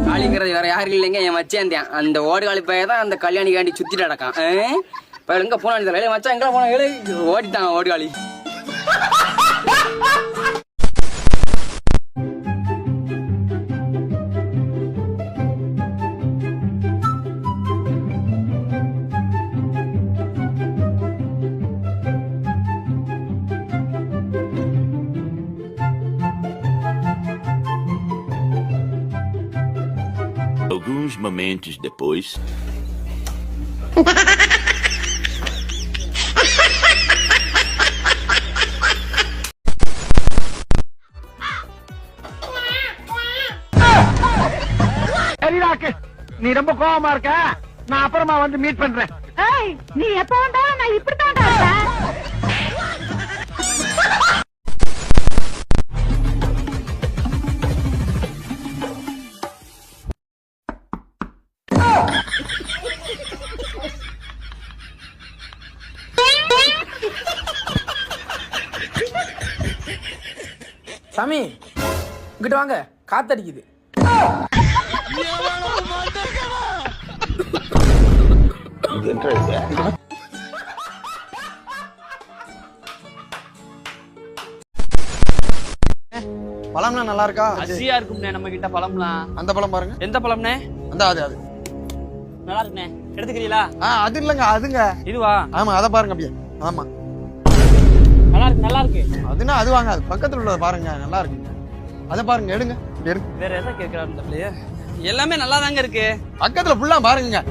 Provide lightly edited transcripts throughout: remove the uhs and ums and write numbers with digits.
காளிங்கிறது வேற யாரும் இல்லைங்க, என் மச்சேன். அந்த ஓடுகாலி பையன் தான் அந்த கல்யாணிக்காண்டி சுத்திட்டு நடக்கான். இப்ப எங்க போனா மச்சான் எங்க போனா ஓடிட்டாங்க ஓடுகாலி. Alguns momentos depois. நீ ரொம்ப கோவமா இருக்க, நான் அப்புறமா வந்து மீட் பண்றேன். நீ எப்ப வந்தாலும் நான் இப்படித்தான் இருப்பேன். சாமி இங்கிட்ட வாங்க, காத்தடிக்குது. பழம்லாம் நல்லா இருக்கா? அசியா இருக்கும்ண்ணே நம்ம கிட்ட பழம்லாம். அந்த பழம் பாருங்க. எந்த பழம்ண்ணே? அந்த அது நல்லா இருக்குண்ணே, எடுத்துக்கிறீங்களா? அது இல்லங்க, அதுங்க. இதுவா? ஆமா, அத பாருங்க அப்படியே. ஆமா, நல்லா இருக்கு. அதுனா அது வாங்க, அது பக்கத்துல உள்ளத பாருங்க, நல்லா இருக்குங்க. அத பாருங்க, எடுங்க. வேற எதை கேக்குறாருன்னு தெரியலையே. எல்லாமே நல்லா தாங்க இருக்கு. பக்கத்துல ஃபுல்லா பாருங்க.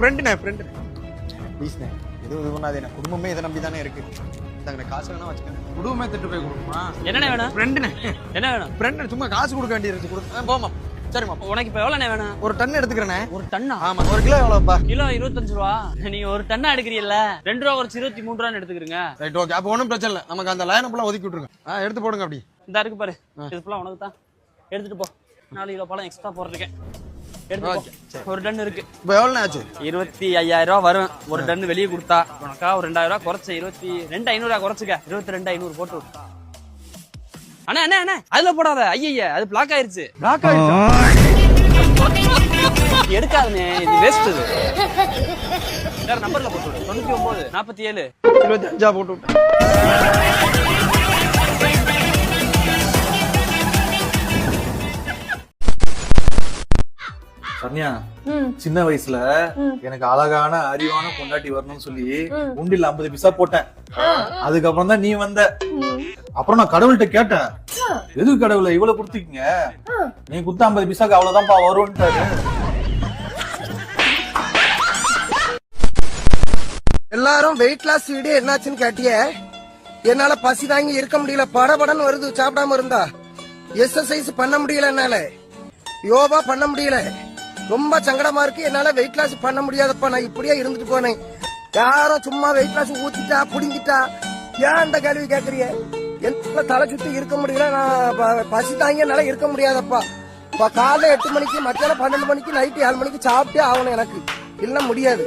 ஃப்ரெண்ட் ப்ளீஸ்ண்ணே, இது பண்ணாதே. குடும்பமே இதை நம்பி தானே இருக்கு. காசு வேணா வச்சுக்கோங்க. குடும்பமே திட்டு போய் கொடுக்குமா? என்ன வேணும்? ஃப்ரெண்டுண்ணே. என்ன வேணும்? ஃப்ரெண்ட் சும்மா காசு கொடுக்க வேண்டியது. கொடுத்து போமா. சரிம்மா, உனக்கு இப்ப எவ்வளவு வேணும்? ஒரு டன் எடுத்துக்கிறேனே. ஒரு டன்னா? ஆமா. ஒரு கிலோ எவ்வளவுப்பா? கிலோ 25 ரூபா. நீங்க ஒரு டன்னா எடுக்கிறீல்ல, 2 ரூபா குறைச்சு 23 ரூபான்னு எடுத்துக்கிறீங்க. Right, okay. அப்ப ஒண்ணும் பிரச்சனை இல்ல. நமக்கு அந்த லைன் ஃபுல்லா ஒதுக்கி விட்டுருங்க. எடுத்து போடுங்க. அப்படி இந்த இருக்கு பாரு, இது ஃபுல்லா உனக்கு தான். எடுத்துட்டு போ. 4 கிலோ பழம் எக்ஸ்ட்ரா போடுறேன். ஒரு டன் இருக்கு. இப்போ எவ்வளவு ஆச்சு? 25,000 ரூபா வரும் ஒரு டன் வெளியே கொடுத்தா. உனக்கா ஒரு 2,000 ரூபா குறைச்சு 22,500 குறைச்சுக்க. 22,500 போட்டு. அண்ணா அண்ணா அண்ணா அதுல போடாத. ஐயா அது பிளாக் ஆயிருச்சு. பிளாக் ஆயிருச்சு? எடுக்காதுண்ணே, இது வேஸ்ட். இது வேற நம்பர்ல போட்டு விடு. 99 47 25 போட்டு விட்டு. சன்யா, சின்ன வயசுல எனக்கு அழகான அறிவான பொண்டாட்டி வரணும்னு சொல்லி உண்டில 50 பைசா போட்டேன். அதுக்கப்புறம் தான் நீ வந்த. அப்புறம் நான் கடவுள்கிட்ட கேட்டேன், எது கடவுளை இவ்வளவு கொடுத்துக்கீங்க, நீ குத்த 50 பைசாக்கு அவ்வளவுதான்ப்பா வரும்ட்டாரு. எல்லாரும் வெயிட் லாஸ் வீடியோ என்னாச்சுன்னு கேட்டிய. என்னால பசி தாங்கி இருக்க முடியல, படபடன்னு வருது. சாப்பிடாம இருந்தா எக்ஸசைஸ் பண்ண முடியல, என்னால யோகா பண்ண முடியல. ரொம்ப சங்கடமா இருக்கு. என்னால வெயிட் லாஸ் பண்ண முடியாதப்பா. நான் இப்படியே இருந்துட்டு போனேன். யாரும் சும்மா வெயிட் லாஸ் ஊத்திட்டா புடிங்கிட்டா ஏன் அந்த கேள்வி கேக்குறீங்க? என்னால தலை சுத்தி இருக்க முடியல. நான் பசி தாங்கி என்னால இருக்க முடியாதப்பா. காலைல 8 மணிக்கு, மத்தியானம் 12 மணிக்கு, நைட்டு 7 மணிக்கு சாப்பிட்டே ஆகணும். எனக்கு இல்ல முடியாது.